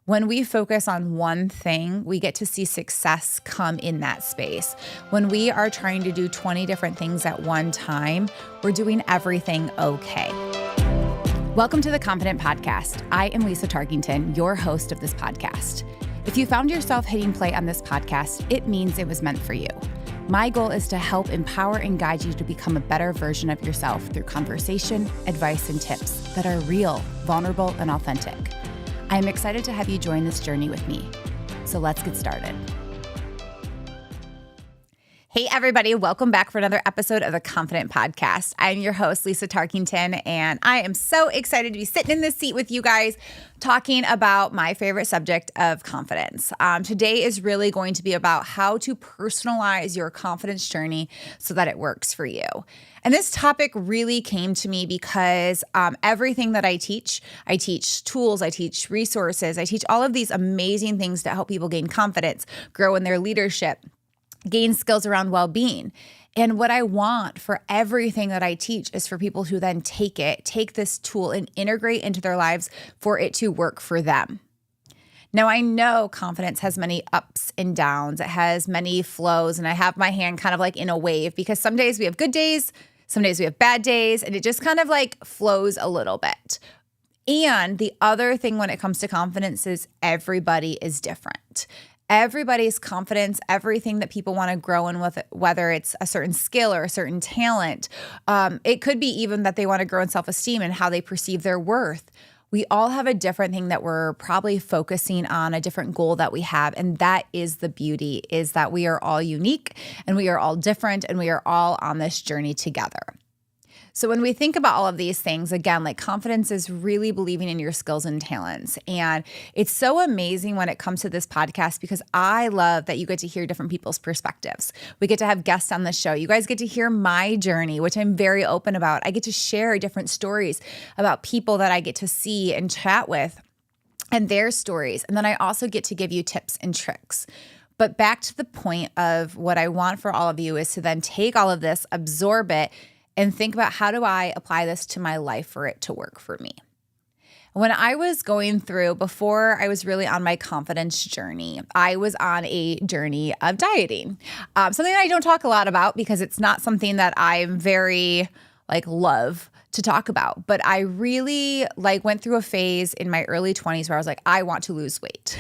When we focus on one thing, we get to see success come in that space. When we are trying to do 20 different things at one time, we're doing everything okay. Welcome to the Confident Podcast. I am Lisa Tarkington, your host of this podcast. If you found yourself hitting play on this podcast, it means it was meant for you. My goal is to help empower and guide you to become a better version of yourself through conversation, advice, and tips that are real, vulnerable, and authentic. I am excited to have you join this journey with me. So let's get started. Hey, everybody. Welcome back for another episode of the Confident Podcast. I'm your host, Lisa Tarkington, and I am so excited to be sitting in this seat with you guys talking about my favorite subject of confidence. Today is really going to be about how to personalize your confidence journey so that it works for you. And this topic really came to me because everything that I teach tools, I teach resources, I teach all of these amazing things to help people gain confidence, grow in their leadership, gain skills around well-being. And what I want for everything that I teach is for people to then take this tool and integrate into their lives for it to work for them. Now, I know confidence has many ups and downs. It has many flows, and I have my hand kind of like in a wave because some days we have good days, some days we have bad days, and it just kind of like flows a little bit. And the other thing when it comes to confidence is everybody is different. Everybody's confidence, everything that people want to grow in with, whether it's a certain skill or a certain talent, it could be even that they want to grow in self-esteem and how they perceive their worth. We all have a different thing that we're probably focusing on, a different goal that we have. And that is the beauty, is that we are all unique and we are all different and we are all on this journey together. So when we think about all of these things, again, like confidence is really believing in your skills and talents. And it's so amazing when it comes to this podcast because I love that you get to hear different people's perspectives. We get to have guests on the show. You guys get to hear my journey, which I'm very open about. I get to share different stories about people that I get to see and chat with and their stories. And then I also get to give you tips and tricks. But back to the point of what I want for all of you is to then take all of this, absorb it, and think about how do I apply this to my life for it to work for me. When I was going through, before I was really on my confidence journey, I was on a journey of dieting. Something that I don't talk a lot about because it's not something that I'm very love to talk about. But I really went through a phase in my early 20s where I was like, I want to lose weight.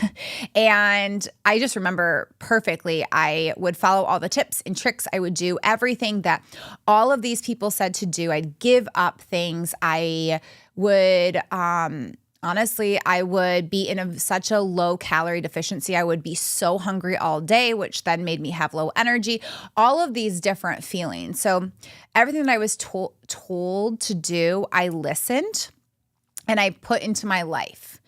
And I just remember perfectly, I would follow all the tips and tricks. I would do everything that all of these people said to do. I'd give up things. I would, honestly, I would be in such a low calorie deficiency. I would be so hungry all day, which then made me have low energy, all of these different feelings. So everything that I was told to do, I listened and I put into my life.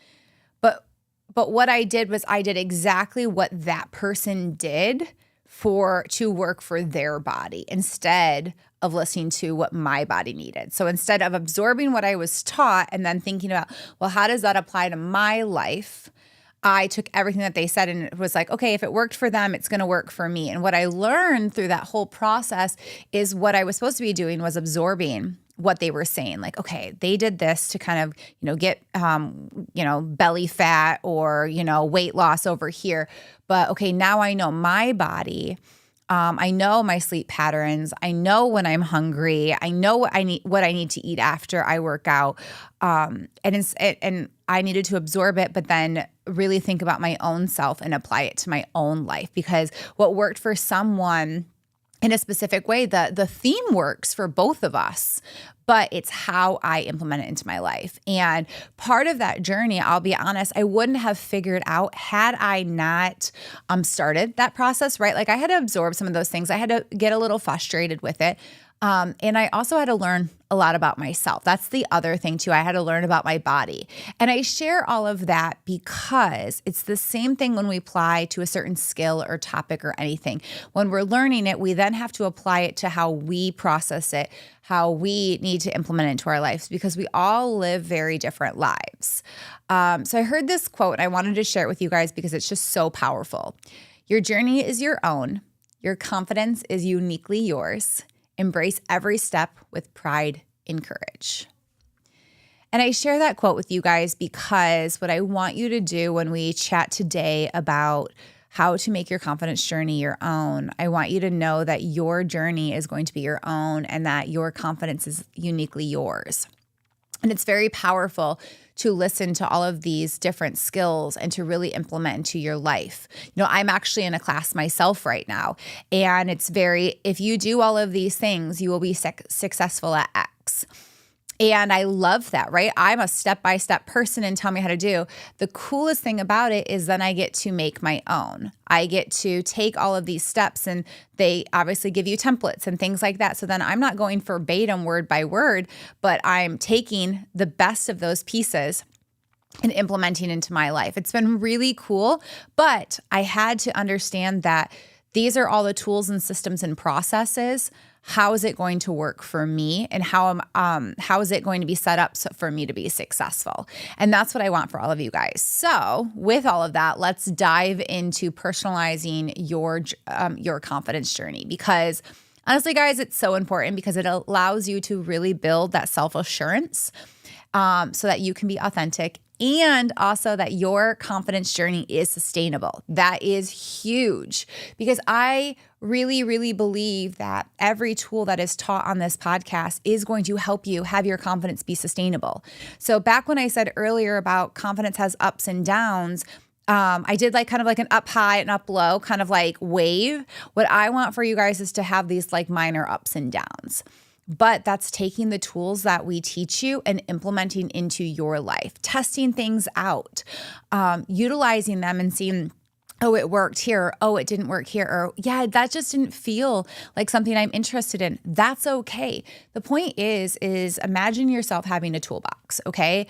But what I did was I did exactly what that person did to work for their body instead of listening to what my body needed. So instead of absorbing what I was taught and then thinking about, well, how does that apply to my life? I took everything that they said and it was like, okay, if it worked for them, it's going to work for me. And what I learned through that whole process is what I was supposed to be doing was absorbing what they were saying. Like, okay, they did this to kind of, get, belly fat or, weight loss over here. But okay, now I know my body. I know my sleep patterns. I know when I'm hungry. I know what I need to eat after I work out. And I needed to absorb it, but then really think about my own self and apply it to my own life. Because what worked for someone in a specific way, the theme works for both of us, but it's how I implement it into my life. And part of that journey, I'll be honest, I wouldn't have figured out had I not started that process, right? I had to absorb some of those things. I had to get a little frustrated with it. And I also had to learn a lot about myself. That's the other thing too. I had to learn about my body. And I share all of that because it's the same thing when we apply to a certain skill or topic or anything. When we're learning it, we then have to apply it to how we process it, how we need to implement it into our lives because we all live very different lives. So I heard this quote and I wanted to share it with you guys because it's just so powerful. Your journey is your own. Your confidence is uniquely yours. Embrace every step with pride and courage. And I share that quote with you guys because what I want you to do when we chat today about how to make your confidence journey your own, I want you to know that your journey is going to be your own and that your confidence is uniquely yours. And it's very powerful to listen to all of these different skills and to really implement into your life. I'm actually in a class myself right now, and if you do all of these things, you will be successful at X. And I love that, right? I'm a step-by-step person and tell me how to do. The coolest thing about it is then I get to make my own. I get to take all of these steps, and they obviously give you templates and things like that. So then I'm not going verbatim word by word, but I'm taking the best of those pieces and implementing into my life. It's been really cool, but I had to understand that these are all the tools and systems and processes. How is it going to work for me, and how is it going to be set up for me to be successful? And that's what I want for all of you guys. So with all of that, let's dive into personalizing your confidence journey, because honestly, guys, it's so important because it allows you to really build that self-assurance so that you can be authentic, and also that your confidence journey is sustainable. That is huge, because I really, really believe that every tool that is taught on this podcast is going to help you have your confidence be sustainable. So back when I said earlier about confidence has ups and downs, I did kind of like an up high and up low kind of like wave. What I want for you guys is to have these like minor ups and downs. But that's taking the tools that we teach you and implementing into your life, testing things out, utilizing them and seeing, oh, it worked here, or, oh, it didn't work here, or yeah, that just didn't feel like something I'm interested in. That's okay. The point is imagine yourself having a toolbox, okay?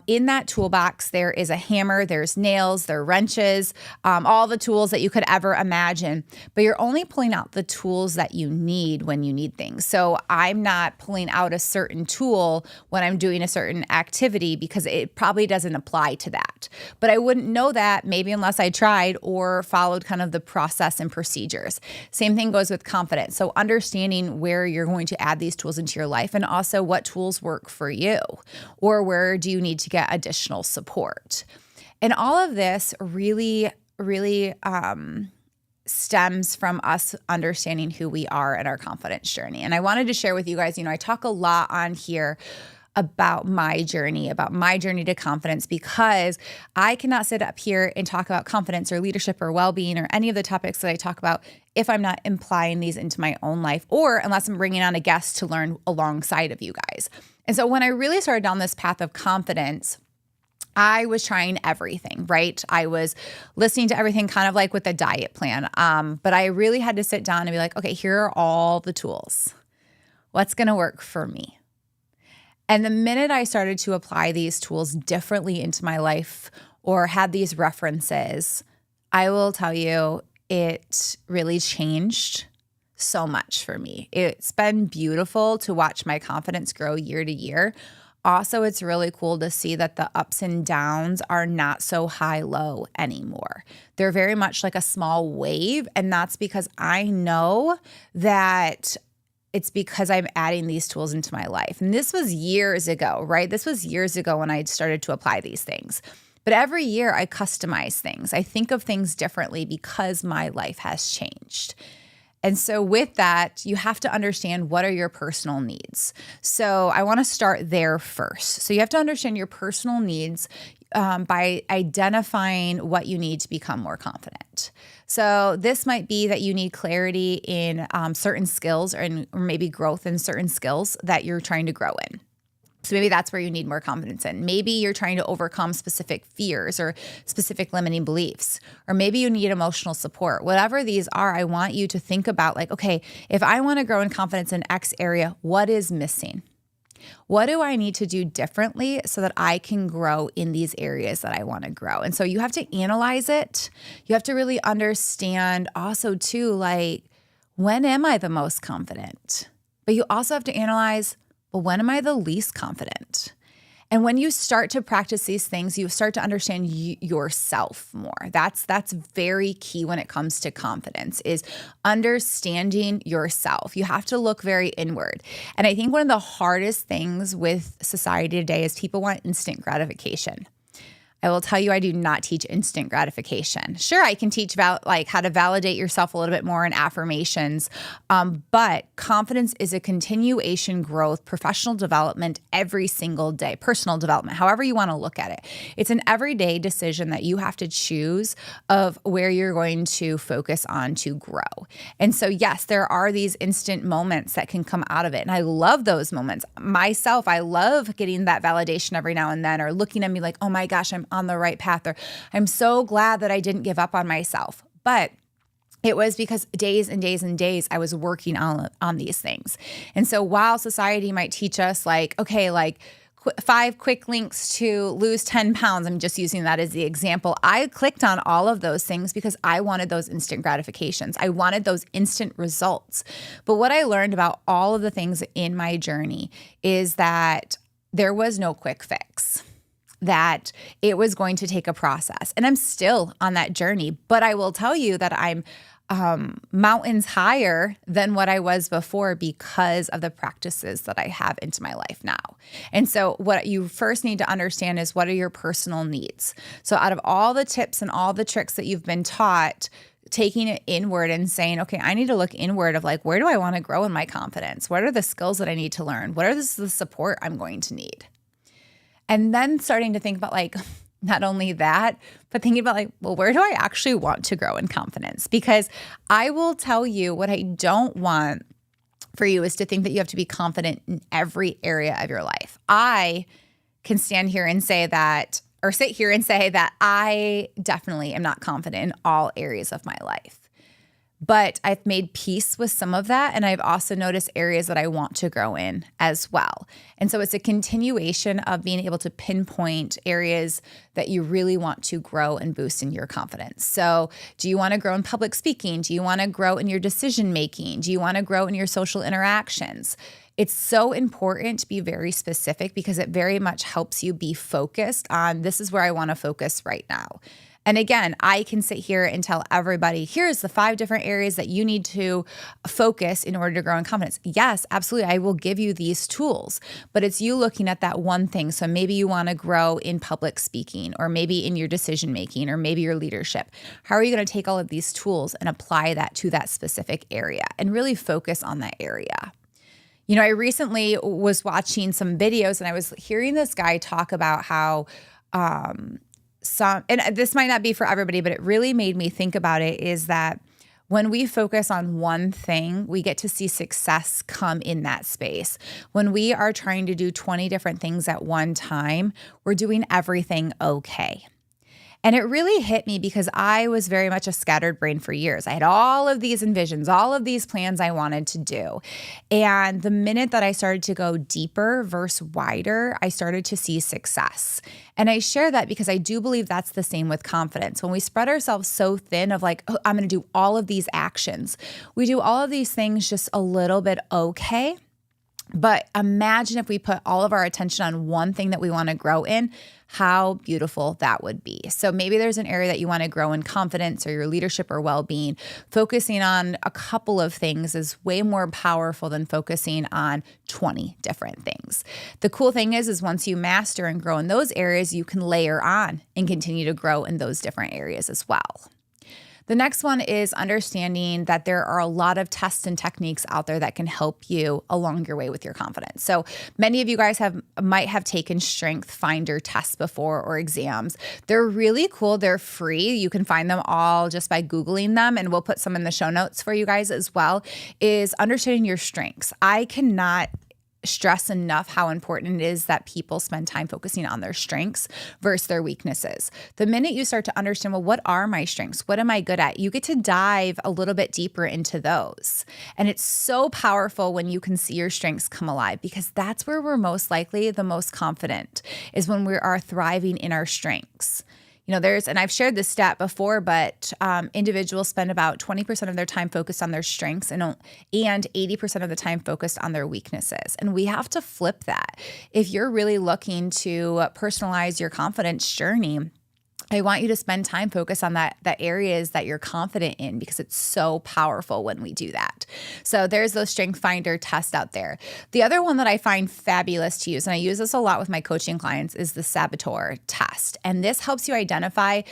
In that toolbox, there is a hammer, there's nails, there are wrenches, all the tools that you could ever imagine, but you're only pulling out the tools that you need when you need things. So I'm not pulling out a certain tool when I'm doing a certain activity because it probably doesn't apply to that. But I wouldn't know that maybe unless I tried or followed kind of the process and procedures. Same thing goes with confidence. So understanding where you're going to add these tools into your life, and also what tools work for you, or where do you need to get additional support. And all of this really, really stems from us understanding who we are in our confidence journey. And I wanted to share with you guys, I talk a lot on here about my journey to confidence, because I cannot sit up here and talk about confidence or leadership or well-being or any of the topics that I talk about if I'm not applying these into my own life, or unless I'm bringing on a guest to learn alongside of you guys. And so when I really started down this path of confidence, I was trying everything, right? I was listening to everything kind of like with a diet plan. But I really had to sit down and be like, okay, here are all the tools. What's going to work for me? And the minute I started to apply these tools differently into my life or had these references, I will tell you, it really changed so much for me. It's been beautiful to watch my confidence grow year to year. Also, it's really cool to see that the ups and downs are not so high-low anymore. They're very much like a small wave, and that's because I know that it's because I'm adding these tools into my life. And this was years ago, right? This was years ago when I started to apply these things. But every year I customize things. I think of things differently because my life has changed. And so with that, you have to understand what are your personal needs. So I want to start there first. So you have to understand your personal needs by identifying what you need to become more confident. So this might be that you need clarity in certain skills, or maybe growth in certain skills that you're trying to grow in. So maybe that's where you need more confidence in. Maybe you're trying to overcome specific fears or specific limiting beliefs, or maybe you need emotional support. Whatever these are, I want you to think about like, okay, if I want to grow in confidence in X area, what is missing? What do I need to do differently so that I can grow in these areas that I want to grow? And so you have to analyze it. You have to really understand also too, like, when am I the most confident? But you also have to analyze, well, when am I the least confident? And when you start to practice these things, you start to understand yourself more. That's very key when it comes to confidence, is understanding yourself. You have to look very inward. And I think one of the hardest things with society today is people want instant gratification. I will tell you, I do not teach instant gratification. Sure, I can teach about how to validate yourself a little bit more in affirmations, but confidence is a continuation growth, professional development every single day, personal development, however you want to look at it. It's an everyday decision that you have to choose of where you're going to focus on to grow. And so, yes, there are these instant moments that can come out of it. And I love those moments. Myself, I love getting that validation every now and then, or looking at me like, oh my gosh, I'm on the right path, or I'm so glad that I didn't give up on myself. But it was because days and days and days I was working on these things. And so while society might teach us 5 quick links to lose 10 pounds, I'm just using that as the example, I clicked on all of those things because I wanted those instant gratifications. I wanted those instant results. But what I learned about all of the things in my journey is that there was no quick fix, that it was going to take a process. And I'm still on that journey, but I will tell you that I'm mountains higher than what I was before because of the practices that I have into my life now. And so what you first need to understand is, what are your personal needs? So out of all the tips and all the tricks that you've been taught, taking it inward and saying, okay, I need to look inward of where do I want to grow in my confidence? What are the skills that I need to learn? What are the support I'm going to need? And then starting to think about not only that, but thinking about where do I actually want to grow in confidence? Because I will tell you, what I don't want for you is to think that you have to be confident in every area of your life. I can stand here and say that, or sit here and say that I definitely am not confident in all areas of my life. But I've made peace with some of that, and I've also noticed areas that I want to grow in as well. And so it's a continuation of being able to pinpoint areas that you really want to grow and boost in your confidence. So do you want to grow in public speaking? Do you want to grow in your decision making? Do you want to grow in your social interactions? It's so important to be very specific because it very much helps you be focused on, this is where I want to focus right now. And again, I can sit here and tell everybody, here's the 5 different areas that you need to focus in order to grow in confidence. Yes, absolutely. I will give you these tools, but it's you looking at that one thing. So maybe you want to grow in public speaking, or maybe in your decision making, or maybe your leadership. How are you going to take all of these tools and apply that to that specific area and really focus on that area? I recently was watching some videos and I was hearing this guy talk about how and this might not be for everybody, but it really made me think about it, is that when we focus on one thing, we get to see success come in that space. When we are trying to do 20 different things at one time, we're doing everything okay. And it really hit me because I was very much a scattered brain for years. I had all of these envisions, all of these plans I wanted to do. And the minute that I started to go deeper versus wider, I started to see success. And I share that because I do believe that's the same with confidence. When we spread ourselves so thin of I'm going to do all of these actions, we do all of these things just a little bit okay. But imagine if we put all of our attention on one thing that we want to grow in, how beautiful that would be. So maybe there's an area that you want to grow in confidence or your leadership or well-being. Focusing on a couple of things is way more powerful than focusing on 20 different things. The cool thing is once you master and grow in those areas, you can layer on and continue to grow in those different areas as well. The next one is understanding that there are a lot of tests and techniques out there that can help you along your way with your confidence. So many of you guys might have taken strength finder tests before, or exams. They're really cool. They're free. You can find them all just by Googling them, and we'll put some in the show notes for you guys as well, is understanding your strengths. I cannot stress enough how important it is that people spend time focusing on their strengths versus their weaknesses. The minute you start to understand, well, what are my strengths? What am I good at? You get to dive a little bit deeper into those. And it's so powerful when you can see your strengths come alive, because that's where we're most likely the most confident, is when we are thriving in our strengths. and I've shared this stat before, but individuals spend about 20% of their time focused on their strengths and 80% of the time focused on their weaknesses. And we have to flip that. If you're really looking to personalize your confidence journey, I want you to spend time focused on the areas that you're confident in, because it's so powerful when we do that. So there's those strength finder tests out there. The other one that I find fabulous to use, and I use this a lot with my coaching clients, is the saboteur test. And this helps you identify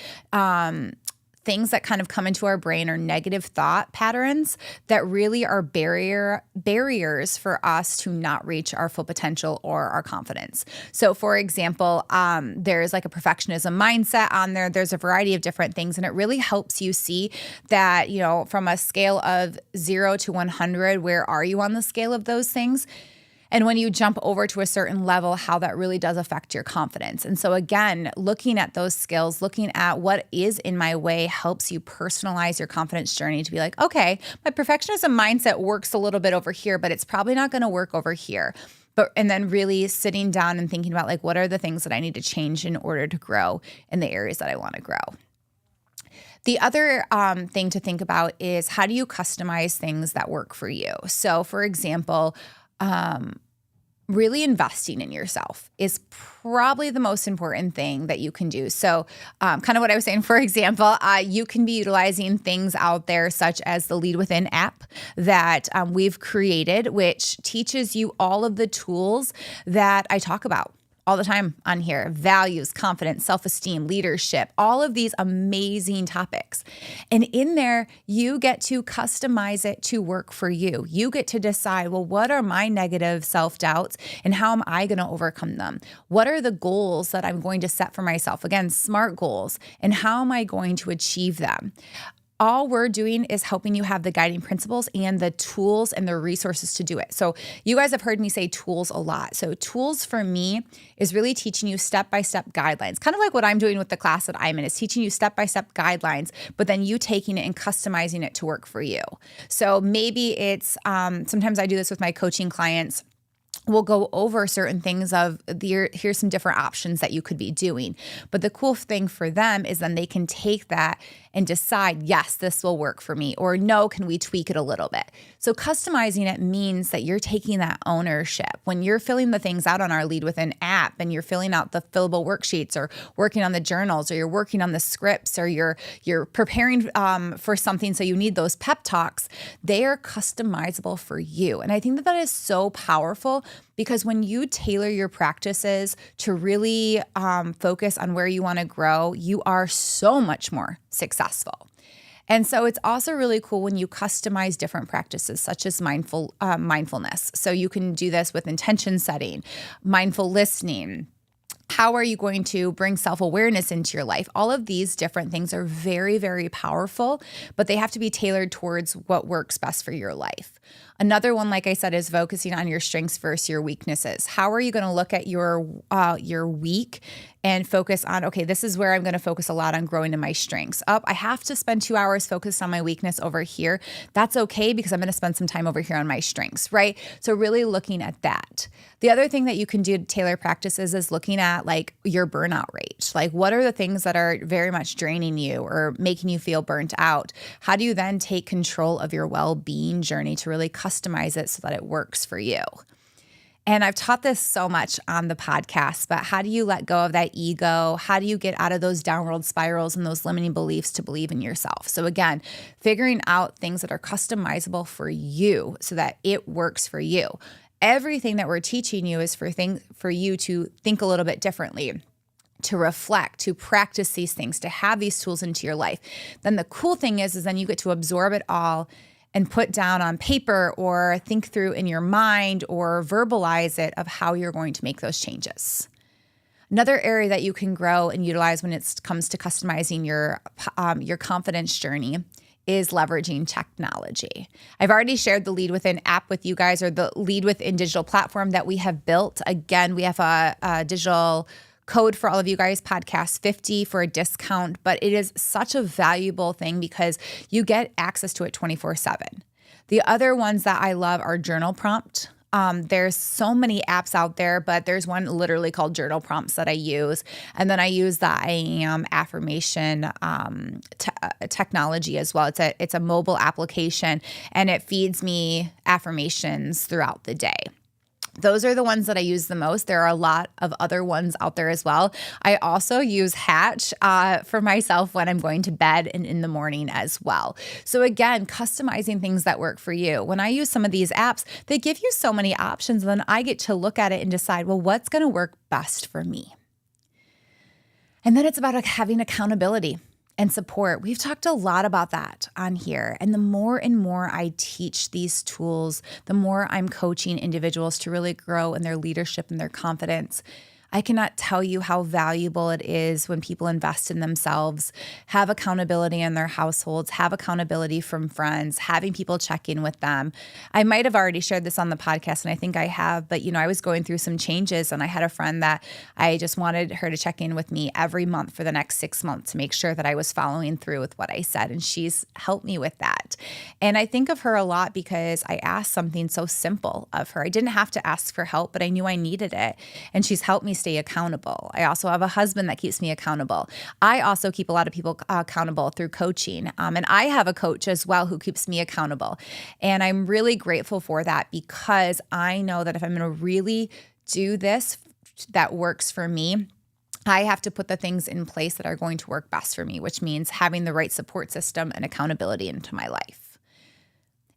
things that kind of come into our brain or negative thought patterns that really are barriers for us to not reach our full potential or our confidence. So for example, there's like a perfectionism mindset on there. There's a variety of different things, and it really helps you see that, from a scale of 0 to 100, where are you on the scale of those things? And when you jump over to a certain level, how that really does affect your confidence. And so again, looking at those skills, looking at what is in my way helps you personalize your confidence journey to be like, okay, my perfectionism mindset works a little bit over here, but it's probably not going to work over here. And then really sitting down and thinking about like, what are the things that I need to change in order to grow in the areas that I want to grow. The other thing to think about is, how do you customize things that work for you? So for example, really investing in yourself is probably the most important thing that you can do. So kind of what I was saying, for example, you can be utilizing things out there such as the Lead Within app that we've created, which teaches you all of the tools that I talk about all the time on here: values, confidence, self-esteem, leadership, all of these amazing topics. And in there, you get to customize it to work for you. You get to decide, well, what are my negative self-doubts and how am I going to overcome them? What are the goals that I'm going to set for myself? Again, SMART goals. And how am I going to achieve them? All we're doing is helping you have the guiding principles and the tools and the resources to do it. So you guys have heard me say tools a lot. So tools for me is really teaching you step-by-step guidelines, kind of like what I'm doing with the class that I'm in, is teaching you step-by-step guidelines, but then you taking it and customizing it to work for you. So maybe it's, sometimes I do this with my coaching clients. We'll go over certain things of here's some different options that you could be doing. But the cool thing for them is then they can take that and decide, yes, this will work for me, or no, can we tweak it a little bit? So customizing it means that you're taking that ownership. When you're filling the things out on our Lead Within app and you're filling out the fillable worksheets or working on the journals or you're working on the scripts or you're preparing for something, so you need those pep talks, they are customizable for you. And I think that is so powerful, because when you tailor your practices to really focus on where you want to grow, you are so much more successful. And so it's also really cool when you customize different practices, such as mindfulness. So you can do this with intention setting, mindful listening. How are you going to bring self-awareness into your life? All of these different things are very, very powerful, but they have to be tailored towards what works best for your life. Another one, like I said, is focusing on your strengths versus your weaknesses. How are you going to look at your week and focus on, okay, this is where I'm going to focus a lot on growing in my strengths. I have to spend 2 hours focused on my weakness over here. That's okay, because I'm going to spend some time over here on my strengths, right? So really looking at that. The other thing that you can do to tailor practices is looking at like your burnout rate. Like, what are the things that are very much draining you or making you feel burnt out? How do you then take control of your well-being journey to really customize it so that it works for you? And I've taught this so much on the podcast, but how do you let go of that ego? How do you get out of those downward spirals and those limiting beliefs to believe in yourself? So again, figuring out things that are customizable for you so that it works for you. Everything that we're teaching you is for you to think a little bit differently, to reflect, to practice these things, to have these tools into your life. Then the cool thing is then you get to absorb it all and put down on paper or think through in your mind or verbalize it of how you're going to make those changes. Another area that you can grow and utilize when it comes to customizing your confidence journey is leveraging technology. I've already shared the Lead Within app with you guys, or the Lead Within digital platform that we have built. Again, we have a digital code for all of you guys, podcast 50 for a discount, but it is such a valuable thing because you get access to it 24/7. The other ones that I love are journal prompt There's so many apps out there, but there's one literally called Journal Prompts that I use. And then I use the I Am affirmation technology as well. It's a mobile application, and it feeds me affirmations throughout the day. Those are the ones that I use the most. There are a lot of other ones out there as well. I also use Hatch for myself when I'm going to bed and in the morning as well. So again, customizing things that work for you. When I use some of these apps, they give you so many options, and then I get to look at it and decide, well, what's going to work best for me? And then it's about having accountability and support. We've talked a lot about that on here. And the more and more I teach these tools, the more I'm coaching individuals to really grow in their leadership and their confidence. I cannot tell you how valuable it is when people invest in themselves, have accountability in their households, have accountability from friends, having people check in with them. I might have already shared this on the podcast, and I think I have, but I was going through some changes, and I had a friend that I just wanted her to check in with me every month for the next 6 months to make sure that I was following through with what I said, and she's helped me with that. And I think of her a lot because I asked something so simple of her. I didn't have to ask for help, but I knew I needed it, and she's helped me stay accountable. I also have a husband that keeps me accountable. I also keep a lot of people accountable through coaching. And I have a coach as well who keeps me accountable. And I'm really grateful for that, because I know that if I'm going to really do this that works for me, I have to put the things in place that are going to work best for me, which means having the right support system and accountability into my life.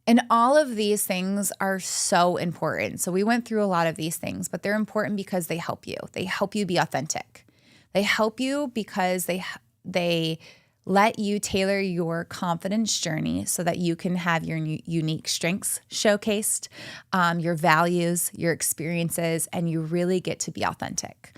And all of these things are so important. So we went through a lot of these things, but they're important because they help you. They help you be authentic. They help you because they let you tailor your confidence journey so that you can have your unique strengths showcased, your values, your experiences, and you really get to be authentic.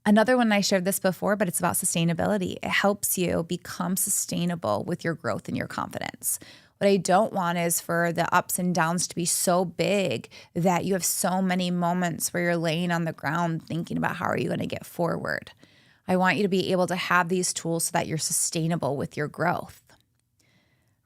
Another one, I shared this before, but it's about sustainability. It helps you become sustainable with your growth and your confidence. What I don't want is for the ups and downs to be so big that you have so many moments where you're laying on the ground thinking about how are you going to get forward. I want you to be able to have these tools so that you're sustainable with your growth.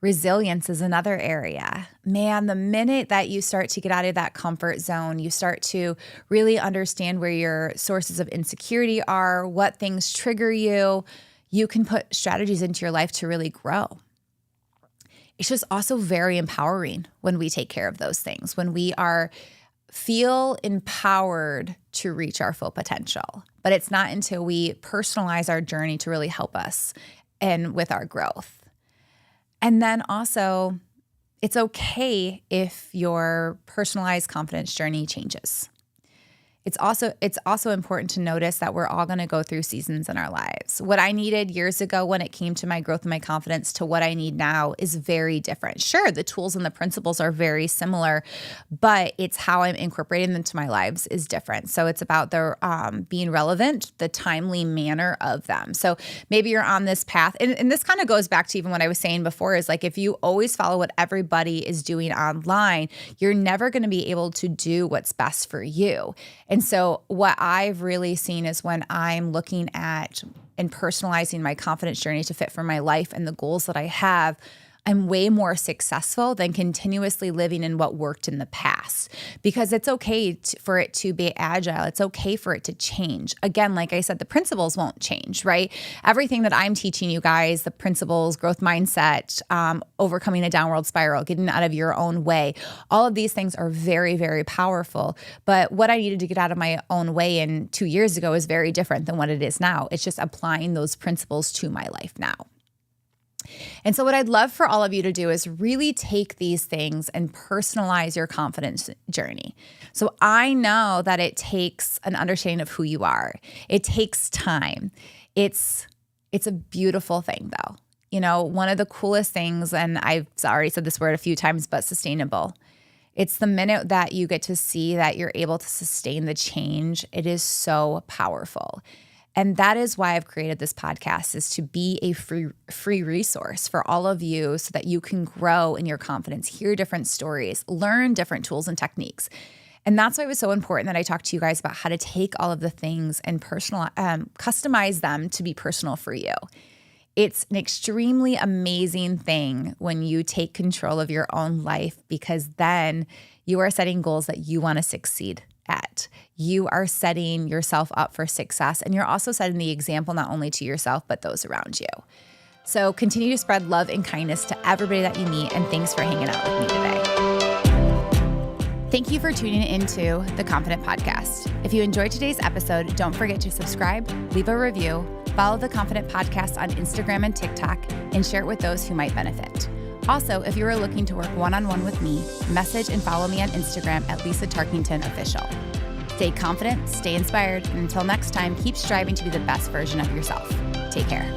Resilience is another area. Man, the minute that you start to get out of that comfort zone, you start to really understand where your sources of insecurity are, what things trigger you, you can put strategies into your life to really grow. It's just also very empowering when we take care of those things, when we feel empowered to reach our full potential. But it's not until we personalize our journey to really help us and with our growth. And then also, it's okay if your personalized confidence journey changes. It's also important to notice that we're all going to go through seasons in our lives. What I needed years ago when it came to my growth and my confidence to what I need now is very different. Sure, the tools and the principles are very similar, but it's how I'm incorporating them into my lives is different. So it's about the being relevant, the timely manner of them. So maybe you're on this path, and this kind of goes back to even what I was saying before, is like if you always follow what everybody is doing online, you're never going to be able to do what's best for you. And so what I've really seen is when I'm looking at and personalizing my confidence journey to fit for my life and the goals that I have, I'm way more successful than continuously living in what worked in the past, because it's okay for it to be agile. It's okay for it to change. Again, like I said, the principles won't change, right? Everything that I'm teaching you guys, the principles, growth mindset, overcoming a downward spiral, getting out of your own way, all of these things are very, very powerful. But what I needed to get out of my own way 2 years ago is very different than what it is now. It's just applying those principles to my life now. And so what I'd love for all of you to do is really take these things and personalize your confidence journey. So I know that it takes an understanding of who you are. It takes time. It's a beautiful thing though. One of the coolest things, and I've already said this word a few times, but sustainable. It's the minute that you get to see that you're able to sustain the change. It is so powerful. And that is why I've created this podcast, is to be a free resource for all of you so that you can grow in your confidence, hear different stories, learn different tools and techniques. And that's why it was so important that I talked to you guys about how to take all of the things and customize them to be personal for you. It's an extremely amazing thing when you take control of your own life, because then you are setting goals that you want to succeed at. You are setting yourself up for success, and you're also setting the example not only to yourself, but those around you. So continue to spread love and kindness to everybody that you meet, and thanks for hanging out with me today. Thank you for tuning into the Confident Podcast. If you enjoyed today's episode, don't forget to subscribe, leave a review, follow the Confident Podcast on Instagram and TikTok, and share it with those who might benefit. Also, if you are looking to work one-on-one with me, message and follow me on Instagram at Lisa Tarkington Official. Stay confident, stay inspired, and until next time, keep striving to be the best version of yourself. Take care.